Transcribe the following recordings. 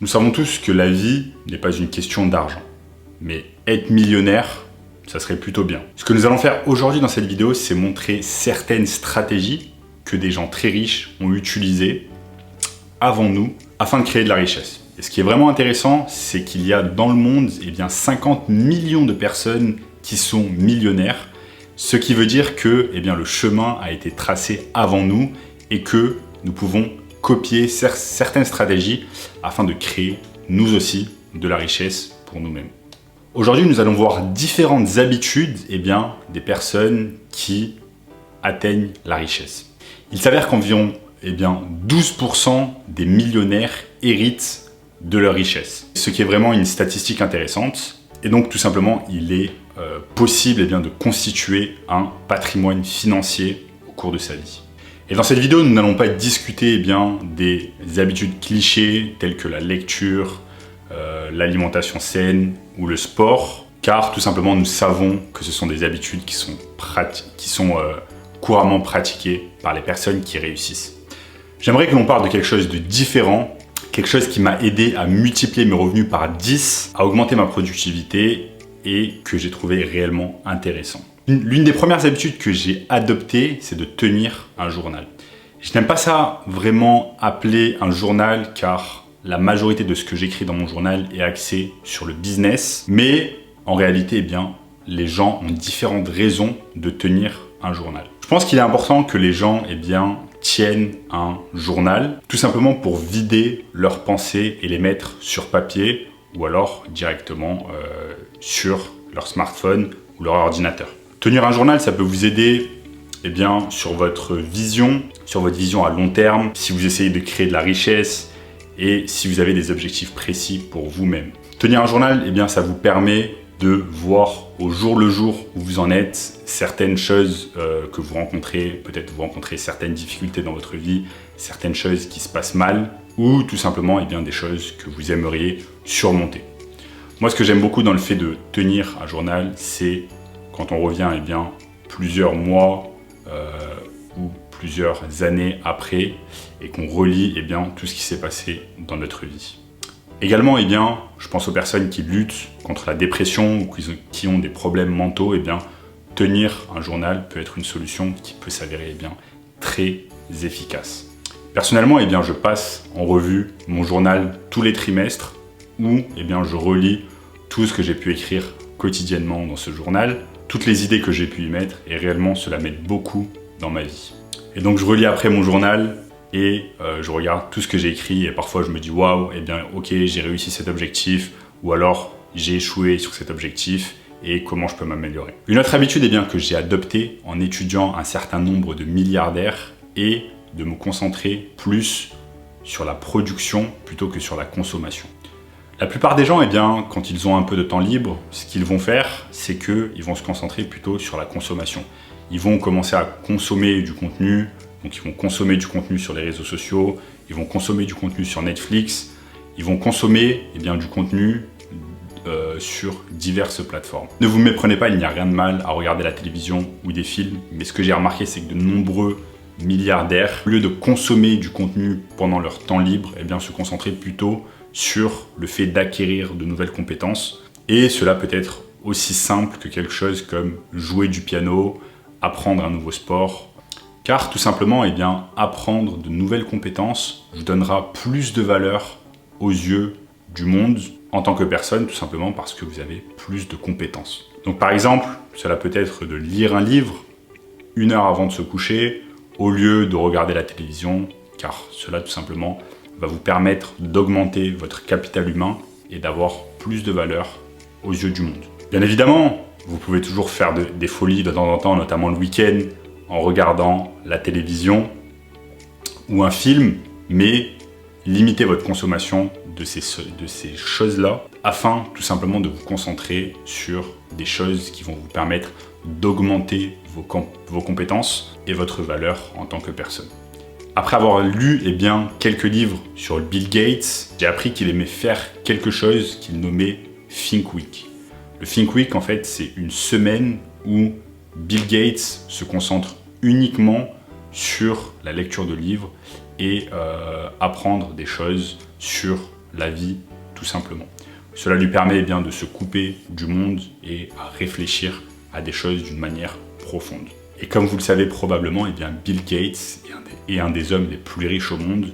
Nous savons tous que la vie n'est pas une question d'argent, mais être millionnaire, ça serait plutôt bien. Ce que nous allons faire aujourd'hui dans cette vidéo, c'est montrer certaines stratégies que des gens très riches ont utilisées avant nous afin de créer de la richesse. Et ce qui est vraiment intéressant, c'est qu'il y a dans le monde 50 millions de personnes qui sont millionnaires, ce qui veut dire que le chemin a été tracé avant nous et que nous pouvons copier certaines stratégies afin de créer, nous aussi, de la richesse pour nous-mêmes. Aujourd'hui, nous allons voir différentes habitudes des personnes qui atteignent la richesse. Il s'avère qu'environ 12% des millionnaires héritent de leur richesse, ce qui est vraiment une statistique intéressante. Et donc, tout simplement, il est possible de constituer un patrimoine financier au cours de sa vie. Et dans cette vidéo, nous n'allons pas discuter des habitudes clichés telles que la lecture, l'alimentation saine ou le sport, car tout simplement nous savons que ce sont des habitudes qui sont couramment pratiquées par les personnes qui réussissent. J'aimerais que l'on parle de quelque chose de différent, quelque chose qui m'a aidé à multiplier mes revenus par 10, à augmenter ma productivité et que j'ai trouvé réellement intéressant. L'une des premières habitudes que j'ai adoptées, c'est de tenir un journal. Je n'aime pas ça vraiment appeler un journal car la majorité de ce que j'écris dans mon journal est axé sur le business. Mais en réalité, les gens ont différentes raisons de tenir un journal. Je pense qu'il est important que les gens tiennent un journal, tout simplement pour vider leurs pensées et les mettre sur papier ou alors directement sur leur smartphone ou leur ordinateur. Tenir un journal, ça peut vous aider sur votre vision à long terme, si vous essayez de créer de la richesse et si vous avez des objectifs précis pour vous-même. Tenir un journal, ça vous permet de voir au jour le jour où vous en êtes, certaines choses que vous rencontrez, peut-être vous rencontrez certaines difficultés dans votre vie, certaines choses qui se passent mal ou tout simplement des choses que vous aimeriez surmonter. Moi, ce que j'aime beaucoup dans le fait de tenir un journal, c'est quand on revient plusieurs mois ou plusieurs années après et qu'on relit tout ce qui s'est passé dans notre vie. Également, je pense aux personnes qui luttent contre la dépression ou qui ont des problèmes mentaux, tenir un journal peut être une solution qui peut s'avérer très efficace. Personnellement, je passe en revue mon journal tous les trimestres où je relis tout ce que j'ai pu écrire quotidiennement dans ce journal, toutes les idées que j'ai pu y mettre et réellement cela m'aide beaucoup dans ma vie. Et donc je relis après mon journal et je regarde tout ce que j'ai écrit et parfois je me dis waouh, ok, j'ai réussi cet objectif ou alors j'ai échoué sur cet objectif et comment je peux m'améliorer. Une autre habitude que j'ai adoptée en étudiant un certain nombre de milliardaires est de me concentrer plus sur la production plutôt que sur la consommation. La plupart des gens, quand ils ont un peu de temps libre, ce qu'ils vont faire, c'est qu'ils vont se concentrer plutôt sur la consommation. Ils vont commencer à consommer du contenu, donc ils vont consommer du contenu sur les réseaux sociaux, ils vont consommer du contenu sur Netflix, ils vont consommer du contenu sur diverses plateformes. Ne vous méprenez pas, il n'y a rien de mal à regarder la télévision ou des films, mais ce que j'ai remarqué, c'est que de nombreux milliardaires, au lieu de consommer du contenu pendant leur temps libre, se concentrer plutôt sur le fait d'acquérir de nouvelles compétences. Et cela peut être aussi simple que quelque chose comme jouer du piano, apprendre un nouveau sport. Car tout simplement, apprendre de nouvelles compétences vous donnera plus de valeur aux yeux du monde en tant que personne, tout simplement parce que vous avez plus de compétences. Donc par exemple, cela peut être de lire un livre 1 heure avant de se coucher, au lieu de regarder la télévision, car cela tout simplement va vous permettre d'augmenter votre capital humain et d'avoir plus de valeur aux yeux du monde. Bien évidemment, vous pouvez toujours faire des folies de temps en temps, notamment le week-end, en regardant la télévision ou un film, mais limitez votre consommation de ces choses-là afin tout simplement de vous concentrer sur des choses qui vont vous permettre d'augmenter vos compétences et votre valeur en tant que personne. Après avoir lu quelques livres sur Bill Gates, j'ai appris qu'il aimait faire quelque chose qu'il nommait Think Week. Le Think Week, en fait, c'est une semaine où Bill Gates se concentre uniquement sur la lecture de livres et apprendre des choses sur la vie tout simplement. Cela lui permet bien de se couper du monde et à réfléchir à des choses d'une manière profonde. Et comme vous le savez probablement, bien Bill Gates est un des hommes les plus riches au monde,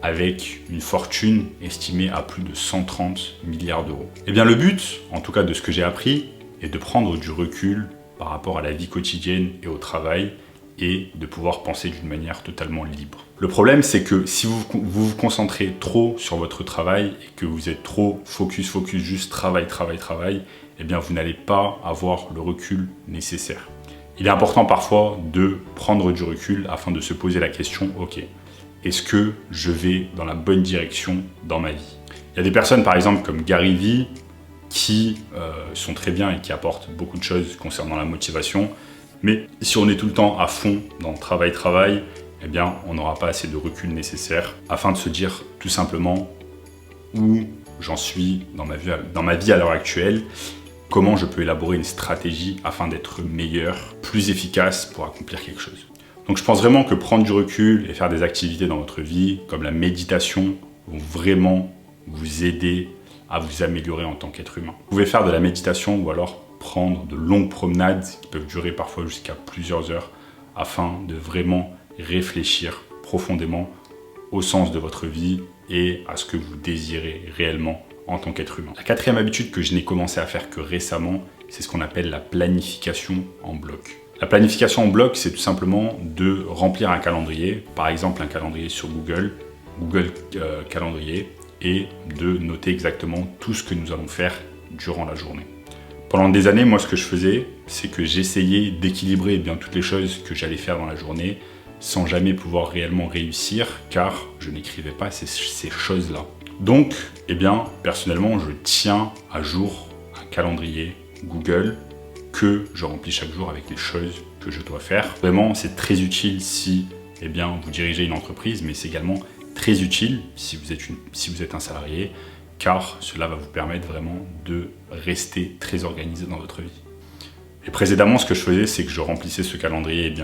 avec une fortune estimée à plus de 130 milliards d'euros. Et bien le but, en tout cas de ce que j'ai appris, est de prendre du recul par rapport à la vie quotidienne et au travail, et de pouvoir penser d'une manière totalement libre. Le problème, c'est que si vous vous concentrez trop sur votre travail et que vous êtes trop focus, juste travail, eh bien vous n'allez pas avoir le recul nécessaire. Il est important parfois de prendre du recul afin de se poser la question, ok, est-ce que je vais dans la bonne direction dans ma vie? Il y a des personnes par exemple comme Gary Vee qui sont très bien et qui apportent beaucoup de choses concernant la motivation. Mais si on est tout le temps à fond dans le travail, eh bien, on n'aura pas assez de recul nécessaire afin de se dire tout simplement où j'en suis dans ma vie à l'heure actuelle, comment je peux élaborer une stratégie afin d'être meilleur, plus efficace pour accomplir quelque chose. Donc je pense vraiment que prendre du recul et faire des activités dans votre vie, comme la méditation, vont vraiment vous aider à vous améliorer en tant qu'être humain. Vous pouvez faire de la méditation ou alors prendre de longues promenades qui peuvent durer parfois jusqu'à plusieurs heures afin de vraiment réfléchir profondément au sens de votre vie et à ce que vous désirez réellement en tant qu'être humain. La quatrième habitude que je n'ai commencé à faire que récemment, c'est ce qu'on appelle la planification en bloc. La planification en bloc, c'est tout simplement de remplir un calendrier, par exemple un calendrier sur Google Calendrier, et de noter exactement tout ce que nous allons faire durant la journée. Pendant des années, moi, ce que je faisais, c'est que j'essayais d'équilibrer bien toutes les choses que j'allais faire dans la journée sans jamais pouvoir réellement réussir, car je n'écrivais pas ces choses-là. Donc, personnellement, je tiens à jour un calendrier Google que je remplis chaque jour avec les choses que je dois faire. Vraiment, c'est très utile si vous dirigez une entreprise, mais c'est également très utile si vous êtes un salarié, car cela va vous permettre vraiment de rester très organisé dans votre vie. Et précédemment, ce que je faisais, c'est que je remplissais ce calendrier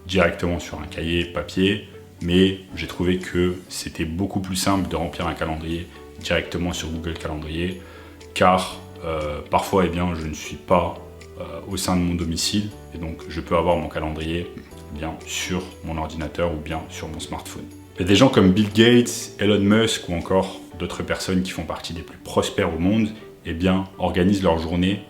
directement sur un cahier papier, mais j'ai trouvé que c'était beaucoup plus simple de remplir un calendrier directement sur Google Calendrier, car parfois je ne suis pas au sein de mon domicile, et donc je peux avoir mon calendrier sur mon ordinateur ou bien sur mon smartphone. Il y a des gens comme Bill Gates, Elon Musk ou encore d'autres personnes qui font partie des plus prospères au monde, organisent leur journée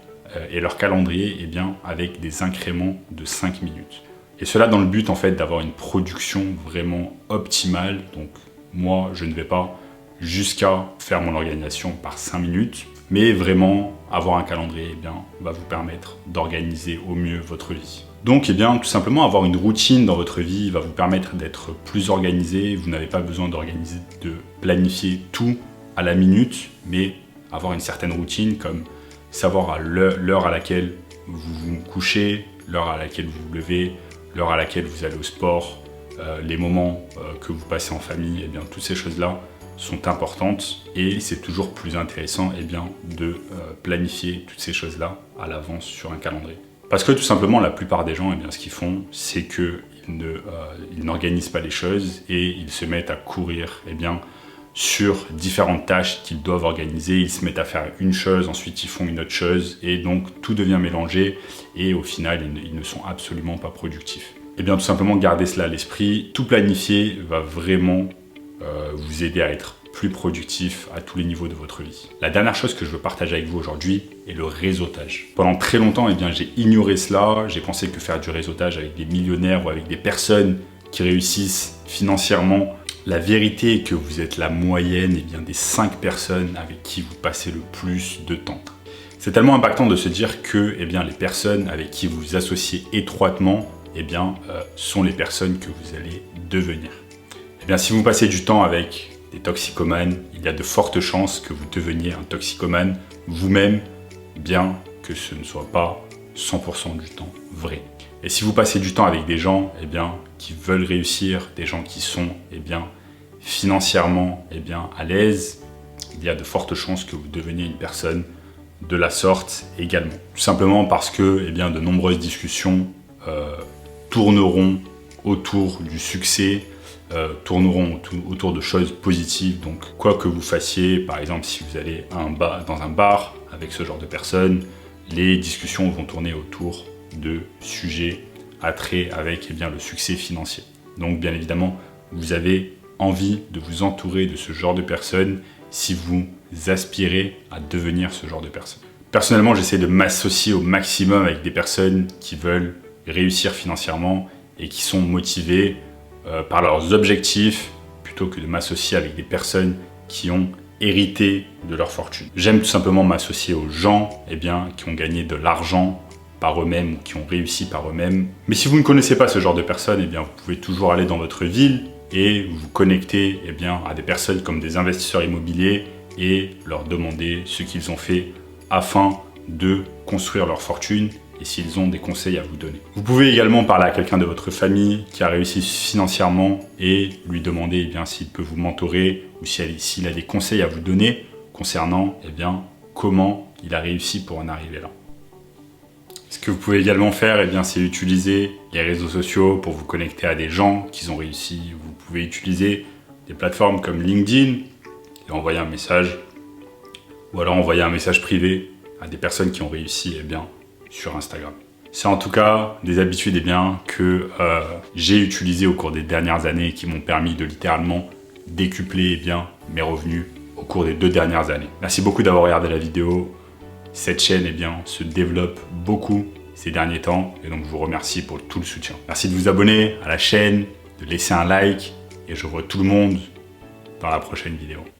et leur calendrier avec des incréments de 5 minutes. Et cela dans le but en fait d'avoir une production vraiment optimale. Donc moi, je ne vais pas jusqu'à faire mon organisation par 5 minutes, mais vraiment avoir un calendrier va vous permettre d'organiser au mieux votre vie. Donc tout simplement avoir une routine dans votre vie va vous permettre d'être plus organisé. Vous n'avez pas besoin de planifier tout à la minute, mais avoir une certaine routine comme savoir l'heure à laquelle vous vous couchez, l'heure à laquelle vous vous levez, l'heure à laquelle vous allez au sport, les moments que vous passez en famille, toutes ces choses-là sont importantes et c'est toujours plus intéressant de planifier toutes ces choses-là à l'avance sur un calendrier. Parce que tout simplement, la plupart des gens, ce qu'ils font, c'est qu'ils n'organisent pas les choses et ils se mettent à courir sur différentes tâches qu'ils doivent organiser. Ils se mettent à faire une chose, ensuite ils font une autre chose et donc tout devient mélangé et au final, ils ne sont absolument pas productifs. Tout simplement, gardez cela à l'esprit. Tout planifier va vraiment vous aider à être plus productif à tous les niveaux de votre vie. La dernière chose que je veux partager avec vous aujourd'hui est le réseautage. Pendant très longtemps, j'ai ignoré cela. J'ai pensé que faire du réseautage avec des millionnaires ou avec des personnes qui réussissent financièrement, la vérité est que vous êtes la moyenne des 5 personnes avec qui vous passez le plus de temps. C'est tellement impactant de se dire que les personnes avec qui vous vous associez étroitement sont les personnes que vous allez devenir. Si vous passez du temps avec des toxicomanes, il y a de fortes chances que vous deveniez un toxicomane vous-même, bien que ce ne soit pas 100% du temps vrai. Et si vous passez du temps avec des gens qui veulent réussir, des gens qui sont financièrement à l'aise, il y a de fortes chances que vous deveniez une personne de la sorte également. Tout simplement parce que de nombreuses discussions tourneront autour du succès, tourneront autour de choses positives. Donc quoi que vous fassiez, par exemple si vous allez dans un bar avec ce genre de personnes, les discussions vont tourner autour de sujets à trait avec le succès financier. Donc bien évidemment, vous avez envie de vous entourer de ce genre de personnes si vous aspirez à devenir ce genre de personne. Personnellement, j'essaie de m'associer au maximum avec des personnes qui veulent réussir financièrement et qui sont motivées par leurs objectifs plutôt que de m'associer avec des personnes qui ont hérité de leur fortune. J'aime tout simplement m'associer aux gens qui ont gagné de l'argent par eux-mêmes ou qui ont réussi par eux-mêmes. Mais si vous ne connaissez pas ce genre de personnes, vous pouvez toujours aller dans votre ville et vous connecter à des personnes comme des investisseurs immobiliers et leur demander ce qu'ils ont fait afin de construire leur fortune et s'ils ont des conseils à vous donner. Vous pouvez également parler à quelqu'un de votre famille qui a réussi financièrement et lui demander s'il peut vous mentorer ou s'il a des conseils à vous donner concernant comment il a réussi pour en arriver là. Ce que vous pouvez également faire, c'est utiliser les réseaux sociaux pour vous connecter à des gens qui ont réussi. Vous pouvez utiliser des plateformes comme LinkedIn et envoyer un message, ou alors envoyer un message privé à des personnes qui ont réussi sur Instagram. C'est en tout cas des habitudes que j'ai utilisées au cours des dernières années et qui m'ont permis de littéralement décupler mes revenus au cours des 2 dernières années. Merci beaucoup d'avoir regardé la vidéo. Cette chaîne se développe beaucoup ces derniers temps et donc je vous remercie pour tout le soutien. Merci de vous abonner à la chaîne, de laisser un like et je vois tout le monde dans la prochaine vidéo.